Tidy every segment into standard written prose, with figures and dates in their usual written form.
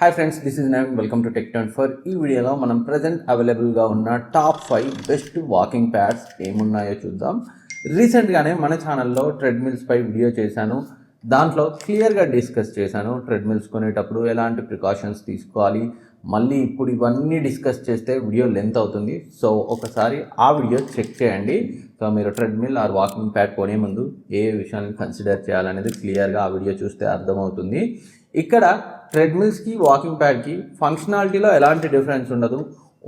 Hi friends, this is Naveen. Welcome to టెక్24. ఈ వీడియోలో మనం ప్రజెంట్ అవైలబుల్గా ఉన్న టాప్ 5 బెస్ట్ వాకింగ్ ప్యాడ్స్ ఏమున్నాయో చూద్దాం. రీసెంట్గానే మన ఛానల్లో ట్రెడ్మిల్స్పై వీడియో చేశాను. దాంట్లో క్లియర్గా డిస్కస్ చేశాను ట్రెడ్మిల్స్ కొనేటప్పుడు ఎలాంటి ప్రికాషన్స్ తీసుకోవాలి. మళ్ళీ ఇప్పుడు ఇవన్నీ డిస్కస్ చేస్తే వీడియో లెంత్ అవుతుంది. సో ఒకసారి ఆ వీడియో చెక్ చేయండి. సో మీరు ట్రెడ్మిల్ ఆర్ వాకింగ్ ప్యాడ్ కొనే ముందు ఏ విషయాన్ని కన్సిడర్ చేయాలనేది క్లియర్గా ఆ వీడియో చూస్తే అర్థమవుతుంది. ఇక్కడ ట్రెడ్మిల్స్కి వాకింగ్ ప్యాడ్కి ఫంక్షనాలిటీలో ఎలాంటి డిఫరెన్స్ ఉండదు.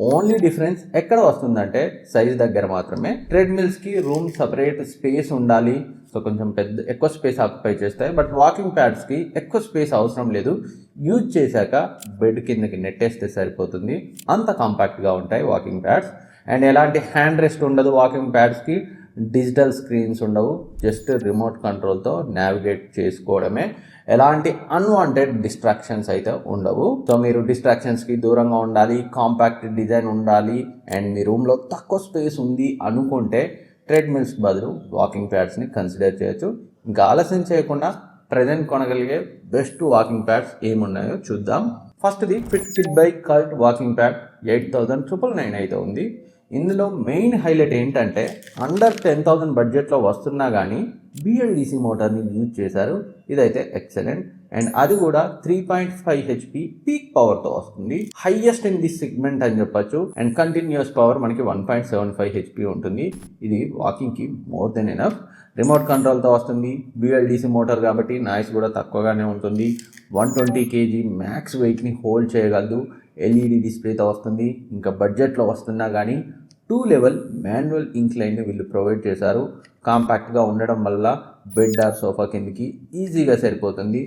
ఓన్లీ డిఫరెన్స్ ఎక్కడ వస్తుందంటే సైజ్ దగ్గర మాత్రమే. ట్రెడ్మిల్స్కి రూమ్ సపరేట్ స్పేస్ ఉండాలి, సో కొంచెం ఎక్కువ స్పేస్ ఆక్యుపై చేస్తాయి. బట్ వాకింగ్ ప్యాడ్స్కి ఎక్కువ స్పేస్ అవసరం లేదు. యూజ్ చేశాక బెడ్ కిందకి నెట్టేస్తే సరిపోతుంది, అంత కాంపాక్ట్గా ఉంటాయి వాకింగ్ ప్యాడ్స్. అండ్ ఎలాంటి హ్యాండ్ రెస్ట్ ఉండదు వాకింగ్ ప్యాడ్స్కి. డిజిటల్ స్క్రీన్స్ ఉండవు, జస్ట్ రిమోట్ కంట్రోల్తో నావిగేట్ చేసుకోవడమే. ఎలాంటి అన్వాంటెడ్ డిస్ట్రాక్షన్స్ అయితే ఉండవు. సో మీరు డిస్ట్రాక్షన్స్కి దూరంగా ఉండాలి, కాంపాక్ట్ డిజైన్ ఉండాలి, అండ్ మీ రూమ్లో తక్కువ స్పేస్ ఉంది అనుకుంటే ట్రెడ్మిల్స్ బదులు వాకింగ్ ప్యాడ్స్ని కన్సిడర్ చేయొచ్చు. ఇంకా ఆలస్యం చేయకుండా ప్రజెంట్ కొనగలిగే బెస్ట్ వాకింగ్ ప్యాడ్స్ ఏమున్నాయో చూద్దాం. ఫస్ట్ది Fitbit by cult walking pad 8,999 అయితే ఉంది. ఇందులో మెయిన్ హైలైట్ ఏంటంటే అండర్ 10,000 బడ్జెట్లో వస్తున్నా కానీ BLDC మోటార్ని యూజ్ చేశారు. ఇదైతే ఎక్సలెంట్. అండ్ అది కూడా 3.5 HP పీక్ పవర్తో వస్తుంది. హైయెస్ట్ ఇన్ దిస్ సెగ్మెంట్ అని చెప్పొచ్చు. అండ్ కంటిన్యూస్ పవర్ మనకి 1.75 HP ఉంటుంది. ఇది వాకింగ్కి మోర్ దెన్ ఎనఫ్. రిమోట్ కంట్రోల్తో వస్తుంది. BLDC మోటార్ కాబట్టి నాయిస్ కూడా తక్కువగానే ఉంటుంది. 120 kg మ్యాక్స్ వెయిట్ని హోల్డ్ చేయగలదు. LED డిస్ప్లేతో వస్తుంది. ఇంకా బడ్జెట్లో వస్తున్నా కానీ 2 లెవెల్ మాన్యువల్ ఇంక్లైన్ని వీళ్ళు ప్రొవైడ్ చేశారు. కాంపాక్ట్గా ఉండడం వల్ల బెడ్ ఆర్ సోఫా కిందకి ఈజీగా సరిపోతుంది.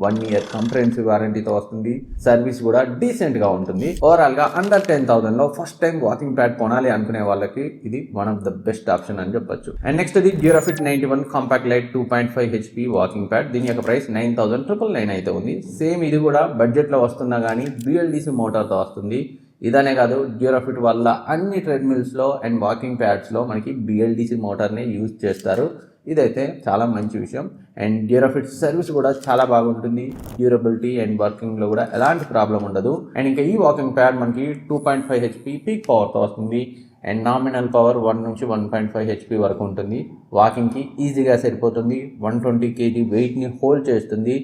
1 year కంప్రహెన్సివ్ వారంటీతో వస్తుంది. సర్వీస్ కూడా డీసెంట్గా ఉంటుంది. ఓవరాల్గా అండర్ 10,000లో ఫస్ట్ టైం వాకింగ్ ప్యాడ్ కొనాలి అనుకునే వాళ్ళకి ఇది one of the best option అని చెప్పొచ్చు. అండ్ నెక్స్ట్ ఇది Durafit 91 compact light 2.5 HP walking pad. దీని యొక్క ప్రైస్ 9,999 అయితే ఉంది. సేమ్ ఇది కూడా బడ్జెట్లో వస్తున్నా కానీ BLDC మోటార్తో వస్తుంది. ఇదనే కాదు, డ్యూరాఫిట్ వల్ల అన్ని ట్రెడ్మిల్స్లో అండ్ వాకింగ్ ప్యాడ్స్లో మనకి BLDC మోటార్ని యూజ్ చేస్తారు. ఇదైతే చాలా మంచి విషయం. అండ్ డ్యూరాఫిట్ సర్వీస్ కూడా చాలా బాగుంటుంది. డ్యూరబిలిటీ అండ్ వర్కింగ్లో కూడా ఎలాంటి ప్రాబ్లం ఉండదు. అండ్ ఇంకా ఈ వాకింగ్ ప్యాడ్ మనకి 2.5 HP పీక్ పవర్తో వస్తుంది. అండ్ నామినల్ పవర్ 1 నుంచి 1.5 HP వరకు ఉంటుంది. వాకింగ్కి ఈజీగా సరిపోతుంది. 120 kg వెయిట్ని హోల్డ్ చేస్తుంది.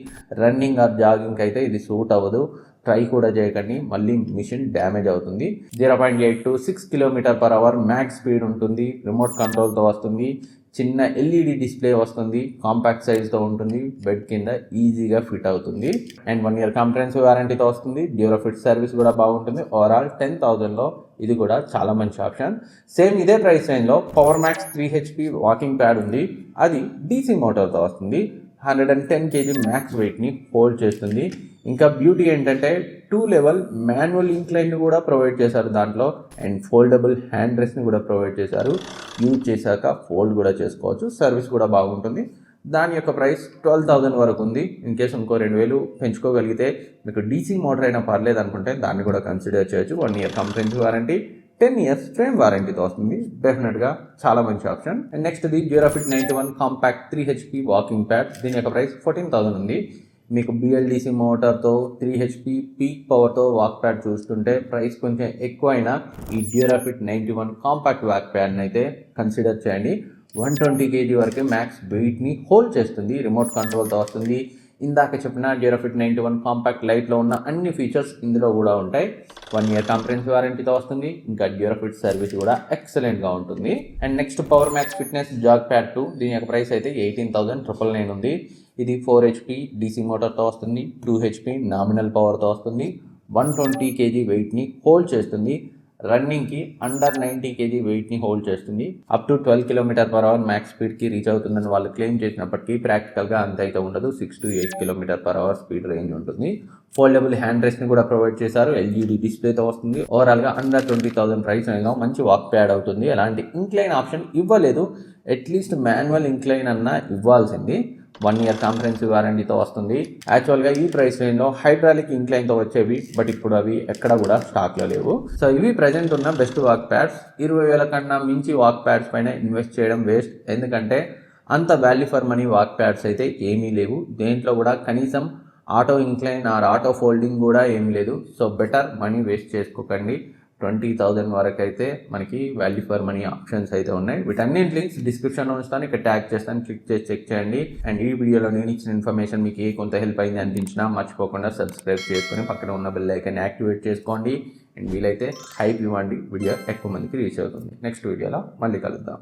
రన్నింగ్ ఆర్ జాగింగ్కి అయితే ఇది సూట్ అవ్వదు. ట్రై కూడా చేయకండి, మళ్ళీ మిషన్ డ్యామేజ్ అవుతుంది. 0.8 to 6 km/h మ్యాక్స్ స్పీడ్ ఉంటుంది. రిమోట్ కంట్రోల్తో వస్తుంది. చిన్న LED డిస్ప్లే వస్తుంది. కాంపాక్ట్ సైజ్తో ఉంటుంది. బెడ్ కింద ఈజీగా ఫిట్ అవుతుంది. అండ్ 1 year కంప్రహెన్సివ్ వారంటీతో వస్తుంది. డ్యూరాఫిట్ సర్వీస్ కూడా బాగుంటుంది. ఓవరాల్ 10,000లో ఇది కూడా చాలా మంచి ఆప్షన్. సేమ్ ఇదే ప్రైస్ రేంజ్లో power max 3 HP walking pad ఉంది. అది DC మోటార్తో వస్తుంది. 110 kg మ్యాక్స్ వెయిట్ని హోల్డ్ చేస్తుంది. ఇంకా బ్యూటీ ఏంటంటే 2 లెవెల్ మాన్యువల్ ఇంక్లైన్ని కూడా ప్రొవైడ్ చేశారు దాంట్లో. అండ్ ఫోల్డబుల్ హ్యాండ్ రెస్ట్ని కూడా ప్రొవైడ్ చేశారు. యూజ్ చేశాక ఫోల్డ్ కూడా చేసుకోవచ్చు. సర్వీస్ కూడా బాగుంటుంది. దాని యొక్క ప్రైస్ 12,000 వరకు ఉంది. ఇన్ కేసు ఇంకో 2,000 పెంచుకోగలిగితే మీకు DC మోటార్ అయినా పర్లేదు అనుకుంటే దాన్ని కూడా కన్సిడర్ చేయొచ్చు. 1 year comprehensive warranty, 10 years frame వారంటీతో వస్తుంది. డెఫినెట్గా చాలా మంచి ఆప్షన్. అండ్ నెక్స్ట్ ఇది Durafit 91 compact 3 HP walking pad. దీని యొక్క ప్రైస్ 14,000 ఉంది. మీకు BLDC మోటార్తో 3 HP పీక్ పవర్తో వాక్ ప్యాడ్ చూస్తుంటే ప్రైస్ కొంచెం ఎక్కువ అయినా ఈ డ్యూరాఫిట్ 91 కాంపాక్ట్ వాక్ ప్యాడ్ని అయితే కన్సిడర్ చేయండి. 120 kg వరకు మ్యాక్స్ వెయిట్ని హోల్డ్ చేస్తుంది. రిమోట్ కంట్రోల్తో వస్తుంది. ఇందాక చెప్పిన డ్యూరాఫిట్ 91 కాంపాక్ట్ లైట్లో ఉన్న అన్ని ఫీచర్స్ ఇందులో కూడా ఉంటాయి. 1 year కంప్రహెన్సివ్ వారంటీతో వస్తుంది. ఇంకా డ్యూరాఫిట్ సర్వీస్ కూడా ఎక్సలెంట్గా ఉంటుంది. And next Power Max Fitness Jog Pad 2. దీని యొక్క ప్రైస్ అయితే 18,999 ఉంది. ఇది 4 HP DC మోటార్తో వస్తుంది. 2 HP నామినల్ పవర్తో వస్తుంది. 120 kg వెయిట్ని హోల్డ్ చేస్తుంది. రన్నింగ్కి అండర్ 90 kg వెయిట్ని హోల్డ్ చేస్తుంది. అప్ టు 12 km/h మ్యాక్స్ స్పీడ్కి రీచ్ అవుతుందని వాళ్ళు క్లెయిమ్ చేసినప్పటికీ ప్రాక్టికల్గా అంత అయితే ఉండదు. 6 to 8 km/h స్పీడ్ రేంజ్ ఉంటుంది. ఫోల్డబుల్ హ్యాండ్ రెస్ట్ని కూడా ప్రొవైడ్ చేశారు. LED డిస్ప్లేతో వస్తుంది. ఓవరాల్గా అండర్ 20,000 ప్రైస్ అయినా మంచి వాక్ ప్యాడ్ అవుతుంది. ఎలాంటి ఇంక్లైన్ ఆప్షన్ ఇవ్వలేదు. అట్లీస్ట్ మాన్యువల్ ఇంక్లైన్ అన్నా ఇవ్వాల్సింది. 1 year కాంప్రహెన్సివ్ వారంటీతో వస్తుంది. యాక్చువల్గా ఈ ప్రైస్ రేంజ్లో హైడ్రాలిక్ ఇంక్లైన్తో వచ్చేవి, బట్ ఇప్పుడు అవి ఎక్కడ కూడా స్టాక్లో లేవు. సో ఇవి ప్రజెంట్ ఉన్న బెస్ట్ వాక్ ప్యాడ్స్. 20,000 కన్నా మించి వాక్ ప్యాడ్స్ పైన ఇన్వెస్ట్ చేయడం వేస్ట్. ఎందుకంటే అంత value for money walk pads అయితే ఏమీ లేవు. దేంట్లో కూడా కనీసం auto incline or auto folding కూడా ఏం లేదు. సో బెటర్ మనీ వేస్ట్ చేసుకోకండి. 20,000 వరకు అయితే మనకి వాల్యూ ఫర్ మనీ ఆప్షన్స్ అయితే ఉన్నాయి. వీటన్నింటి లింక్స్ డిస్క్రిప్షన్లో ఉంచుతాను, ఇక్కడ ట్యాగ్ చేస్తాను, క్లిక్ చేసి చెక్ చేయండి. అండ్ ఈ వీడియోలో నేను ఇచ్చిన ఇన్ఫర్మేషన్ మీకు కొంత హెల్ప్ అయింది అనిపించినా మర్చిపోకుండా సబ్స్క్రైబ్ చేసుకొని పక్కన ఉన్న బెల్ ఐకాన్ యాక్టివేట్ చేసుకోండి. అండ్ వీలైతే హైప్ ఇవ్వండి, వీడియో ఎక్కువ మందికి రీచ్ అవుతుంది. నెక్స్ట్ వీడియోలో మళ్ళీ కలుద్దాం.